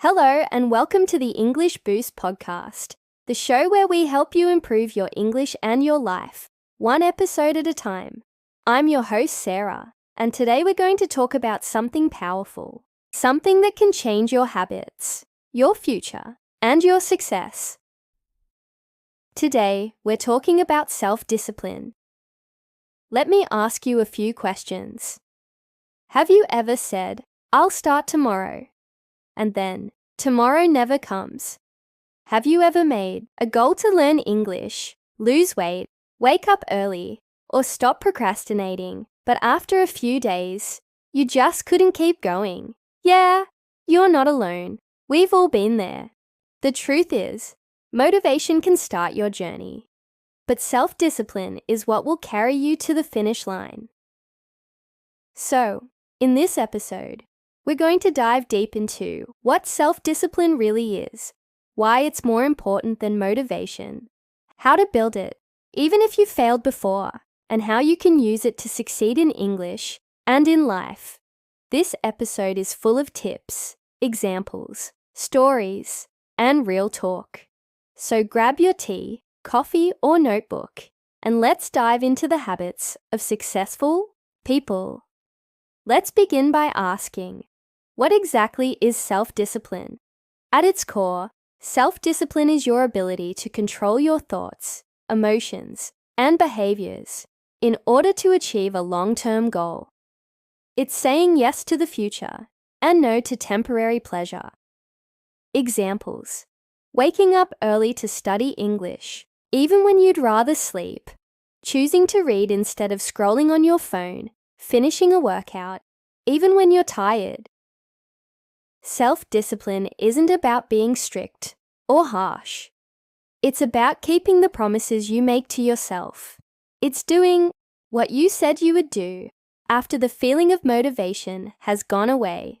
Hello and welcome to the English Boost podcast, the show where we help you improve your English and your life, one episode at a time. I'm your host, Sarah, and today we're going to talk about something powerful, something that can change your habits, your future, and your success. Today, we're talking about self-discipline. Let me ask you a few questions. Have you ever said, "I'll start tomorrow," and then tomorrow never comes? Have you ever made a goal to learn English, lose weight, wake up early, or stop procrastinating, but after a few days, you just couldn't keep going? Yeah, you're not alone. We've all been there. The truth is, motivation can start your journey, but self-discipline is what will carry you to the finish line. So, in this episode, we're going to dive deep into what self-discipline really is, why it's more important than motivation, how to build it, even if you failed before, and how you can use it to succeed in English and in life. This episode is full of tips, examples, stories, and real talk. So grab your tea, coffee, or notebook, and let's dive into the habits of successful people. Let's begin by asking, what exactly is self-discipline? At its core, self-discipline is your ability to control your thoughts, emotions, and behaviors in order to achieve a long-term goal. It's saying yes to the future and no to temporary pleasure. Examples: waking up early to study English, even when you'd rather sleep, choosing to read instead of scrolling on your phone, finishing a workout, even when you're tired. Self-discipline isn't about being strict or harsh. It's about keeping the promises you make to yourself. It's doing what you said you would do after the feeling of motivation has gone away.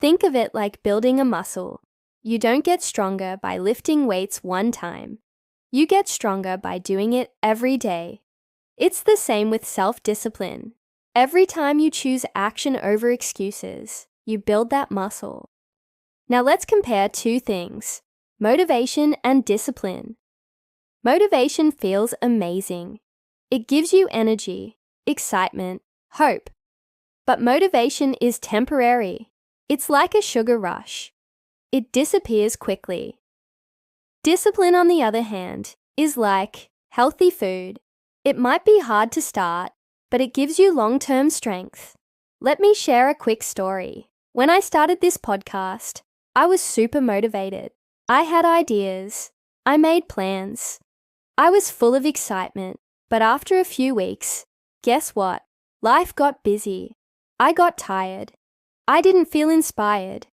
Think of it like building a muscle. You don't get stronger by lifting weights one time. You get stronger by doing it every day. It's the same with self-discipline. Every time you choose action over excuses, you build that muscle. Now let's compare two things, motivation and discipline. Motivation feels amazing. It gives you energy, excitement, hope. But motivation is temporary. It's like a sugar rush. It disappears quickly. Discipline, on the other hand, is like healthy food. It might be hard to start, but it gives you long-term strength. Let me share a quick story. When I started this podcast, I was super motivated. I had ideas. I made plans. I was full of excitement. But after a few weeks, guess what? Life got busy. I got tired. I didn't feel inspired.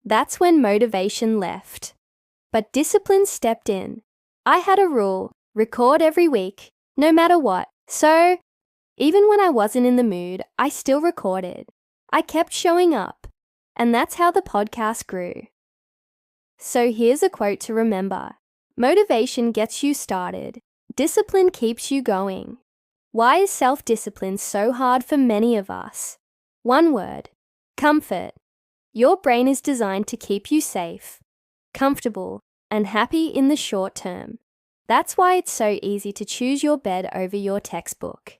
That's when motivation left. But discipline stepped in. I had a rule: record every week, no matter what. So, even when I wasn't in the mood, I still recorded. I kept showing up. And that's how the podcast grew. So here's a quote to remember. Motivation gets you started. Discipline keeps you going. Why is self-discipline so hard for many of us? One word: comfort. Your brain is designed to keep you safe, comfortable, and happy in the short term. That's why it's so easy to choose your bed over your textbook.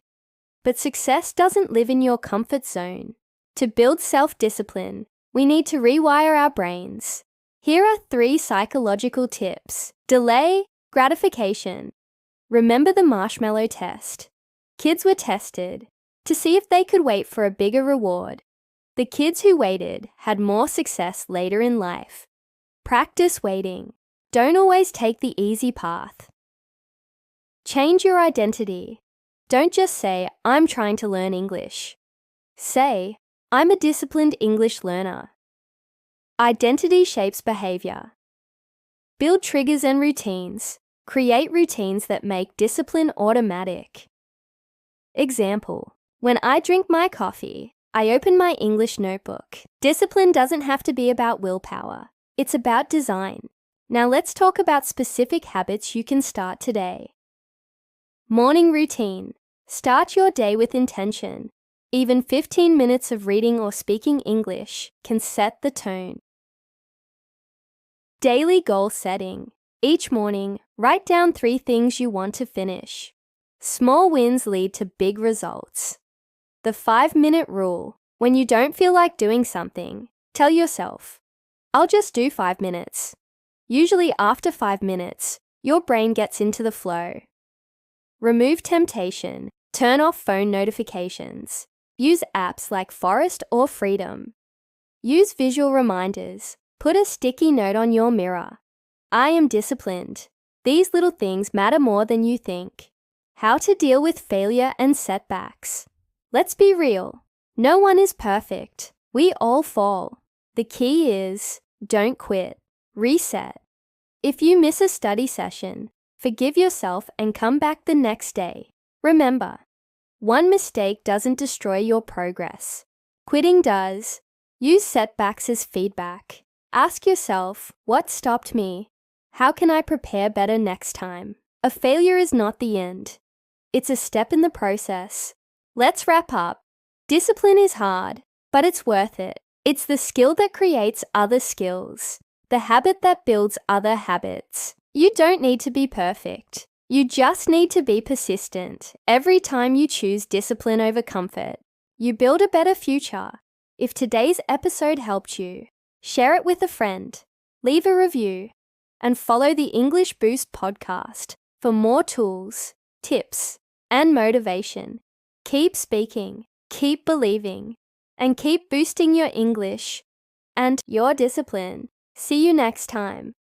But success doesn't live in your comfort zone. To build self-discipline, we need to rewire our brains. Here are 3 psychological tips. Delay gratification. Remember the marshmallow test. Kids were tested to see if they could wait for a bigger reward. The kids who waited had more success later in life. Practice waiting. Don't always take the easy path. Change your identity. Don't just say, "I'm trying to learn English." Say, "I'm a disciplined English learner." Identity shapes behavior. Build triggers and routines. Create routines that make discipline automatic. Example: when I drink my coffee, I open my English notebook. Discipline doesn't have to be about willpower. It's about design. Now let's talk about specific habits you can start today. Morning routine. Start your day with intention. Even 15 minutes of reading or speaking English can set the tone. Daily goal setting. Each morning, write down 3 things you want to finish. Small wins lead to big results. The 5-minute rule. When you don't feel like doing something, tell yourself, I'll just do 5 minutes. Usually after 5 minutes, your brain gets into the flow. Remove temptation. Turn off phone notifications. Use apps like Forest or Freedom. Use visual reminders. Put a sticky note on your mirror. I am disciplined. These little things matter more than you think. How to deal with failure and setbacks. Let's be real. No one is perfect. We all fall. The key is, don't quit. Reset. If you miss a study session, forgive yourself and come back the next day. Remember, one mistake doesn't destroy your progress. Quitting does. Use setbacks as feedback. Ask yourself, what stopped me? How can I prepare better next time? A failure is not the end. It's a step in the process. Let's wrap up. Discipline is hard, but it's worth it. It's the skill that creates other skills, the habit that builds other habits. You don't need to be perfect. You just need to be persistent. Every time you choose discipline over comfort, you build a better future. If today's episode helped you, share it with a friend, leave a review, and follow the English Boost podcast for more tools, tips, and motivation. Keep speaking, keep believing, and keep boosting your English and your discipline. See you next time.